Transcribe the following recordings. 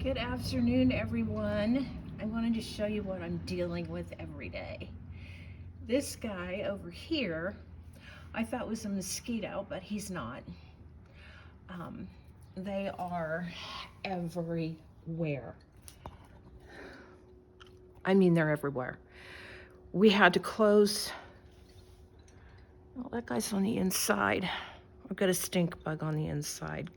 Good afternoon, everyone. I wanted to show you what I'm dealing with every day. This guy over here, I thought was a mosquito, but he's not. They are everywhere. I mean, they're everywhere. We had to close. Oh, that guy's on the inside. I've got a stink bug on the inside.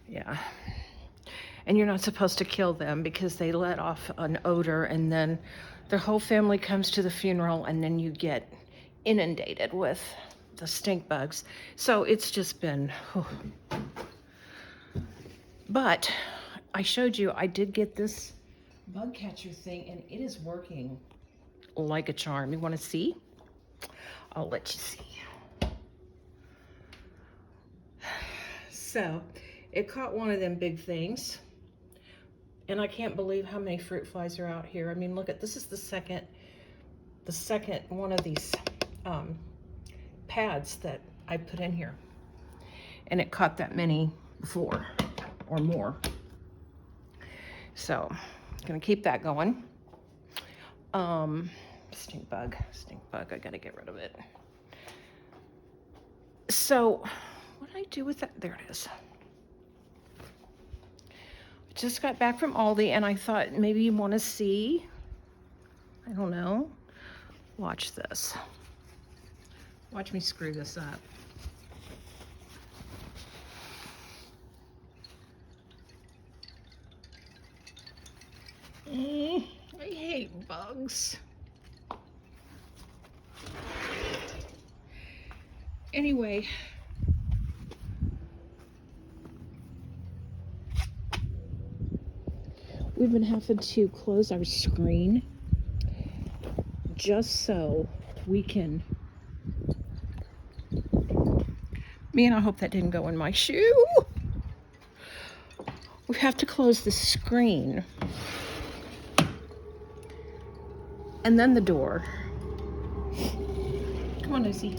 Yeah. And you're not supposed to kill them because they let off an odor, and then their whole family comes to the funeral, and then you get inundated with the stink bugs. So it's just been, But I showed you, I did get this bug catcher thing, and it is working like a charm. You want to see? I'll let you see. So it caught one of them big things, and I can't believe how many fruit flies are out here. I mean, look at this, is the second one of these pads that I put in here, and it caught that many before or more. So I'm gonna keep that going. Stink bug, I gotta get rid of it. So what did I do with that? There it is. Just got back from Aldi, and I thought maybe you want to see, I don't know, watch this. Watch me screw this up. I hate bugs. Anyway, we've been having to close our screen just so we can, man, I hope that didn't go in my shoe. We have to close the screen and then the door. Come on, Lucy.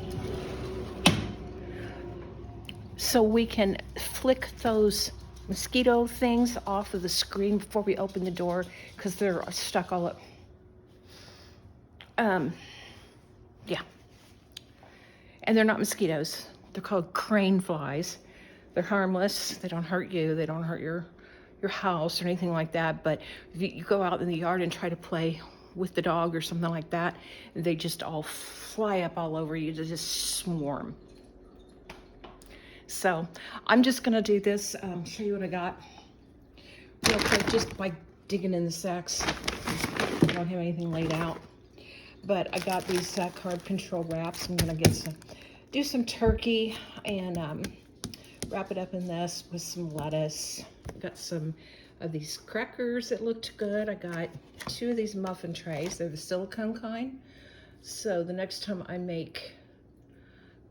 So we can flick those mosquito things off of the screen before we open the door, because they're stuck all up. Yeah. And they're not mosquitoes. They're called crane flies. They're harmless. They don't hurt you. They don't hurt your house or anything like that. But if you go out in the yard and try to play with the dog or something like that, they just all fly up all over you. They just swarm. So I'm just gonna do this, show you what I got real quick, just by digging in the sacks. I don't have anything laid out, but I got these carb control wraps. I'm gonna do some turkey and wrap it up in this with some lettuce. I got some of these crackers that looked good. I got 2 of these muffin trays. They're the silicone kind. So the next time I make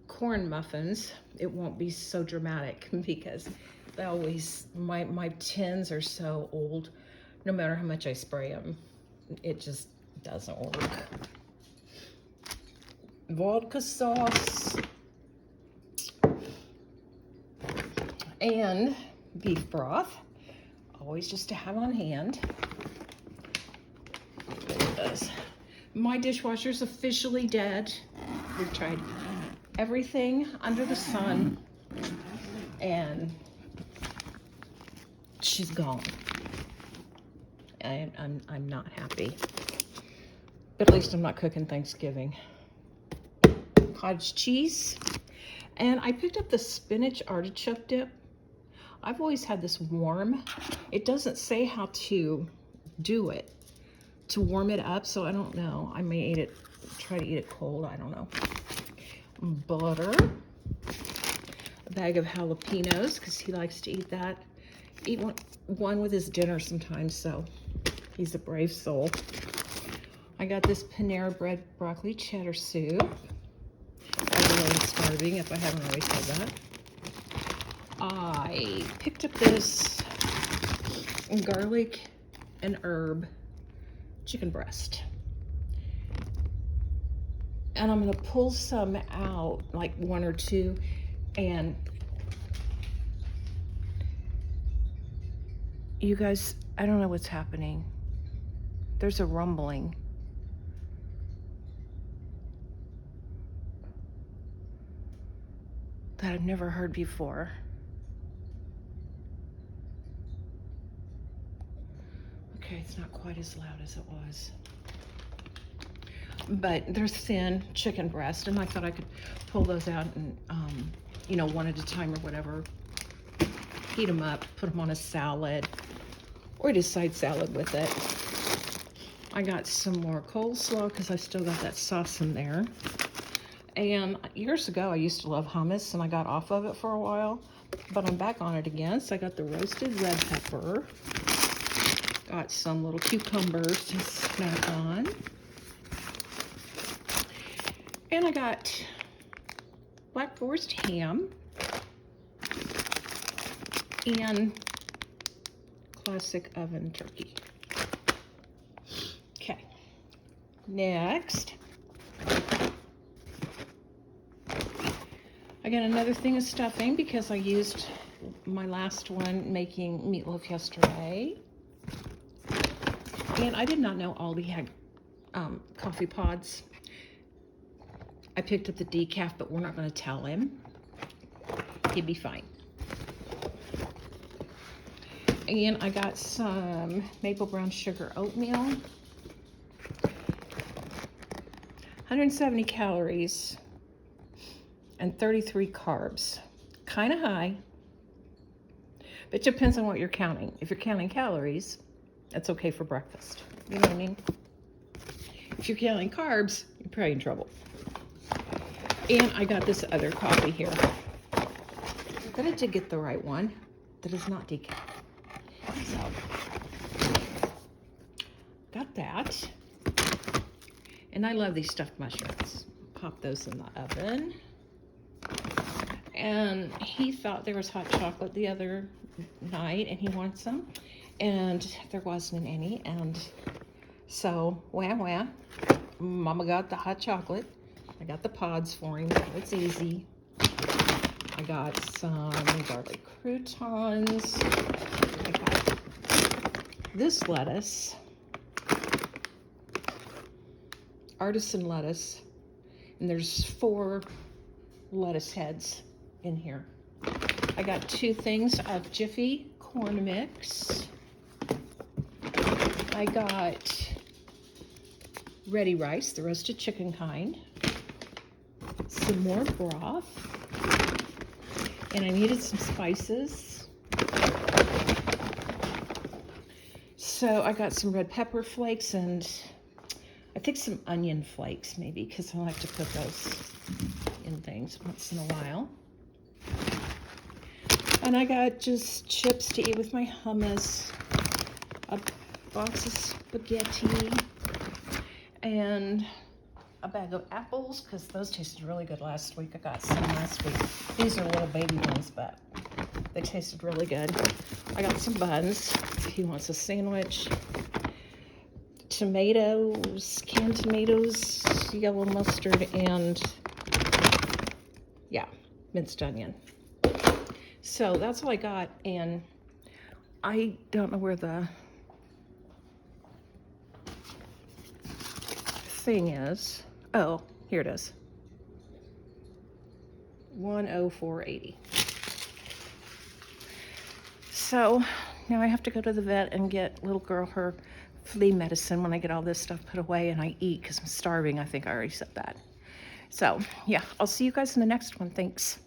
corn muffins, it won't be so dramatic, because they always, my tins are so old. No matter how much I spray them, it just doesn't work. Vodka sauce and beef broth, always just to have on hand. There it is. My dishwasher's officially dead. We've tried everything under the sun, and she's gone. I'm not happy, but at least I'm not cooking Thanksgiving. Cottage cheese, and I picked up the spinach artichoke dip. I've always had this warm. It doesn't say how to do it to warm it up, so I don't know. I may try to eat it cold. I don't know. Butter, a bag of jalapenos, because he likes to eat that. Eat one with his dinner sometimes, so he's a brave soul. I got this Panera Bread broccoli cheddar soup. I really am starving, if I haven't already said that. I picked up this garlic and herb chicken breast. And I'm gonna pull some out, like 1 or 2, and you guys, I don't know what's happening. There's a rumbling. That I've never heard before. Okay, it's not quite as loud as it was. But they're thin chicken breast, and I thought I could pull those out and, you know, one at a time or whatever. Heat them up, put them on a salad, or do side salad with it. I got some more coleslaw because I still got that sauce in there. And years ago, I used to love hummus, and I got off of it for a while, but I'm back on it again. So I got the roasted red pepper. Got some little cucumbers to snack on. And I got black forest ham and classic oven turkey. Okay, next. I got another thing of stuffing because I used my last one making meatloaf yesterday. And I did not know Aldi had coffee pods. I picked up the decaf, but we're not going to tell him. He'd be fine. And I got some maple brown sugar oatmeal. 170 calories. And 33 carbs. Kind of high, but it depends on what you're counting. If you're counting calories, that's okay for breakfast. You know what I mean? If you're counting carbs, you're probably in trouble. And I got this other coffee here. But I did get the right one. That is not decaf. So, got that. And I love these stuffed mushrooms. Pop those in the oven. And he thought there was hot chocolate the other night, and he wanted some, and there wasn't any, and so wah, Mama got the hot chocolate. I got the pods for him, so it's easy. I got some garlic croutons. I got this lettuce, artisan lettuce, and there's 4 lettuce heads in here. I got 2 things of Jiffy corn mix. I got ready rice, the roasted chicken kind. Some more broth. And I needed some spices. So I got some red pepper flakes and I think some onion flakes maybe, because I like to put those in things once in a while. And I got just chips to eat with my hummus, a box of spaghetti, and a bag of apples, because those tasted really good last week. I got some last week. These are little baby ones, but they tasted really good. I got some buns, if he wants a sandwich. Tomatoes, canned tomatoes, yellow mustard, and yeah, minced onion. So that's all I got, and I don't know where the thing is. Oh, here it is. 104.80. So now I have to go to the vet and get little girl her flea medicine when I get all this stuff put away and I eat because I'm starving. I think I already said that. So yeah, I'll see you guys in the next one. Thanks.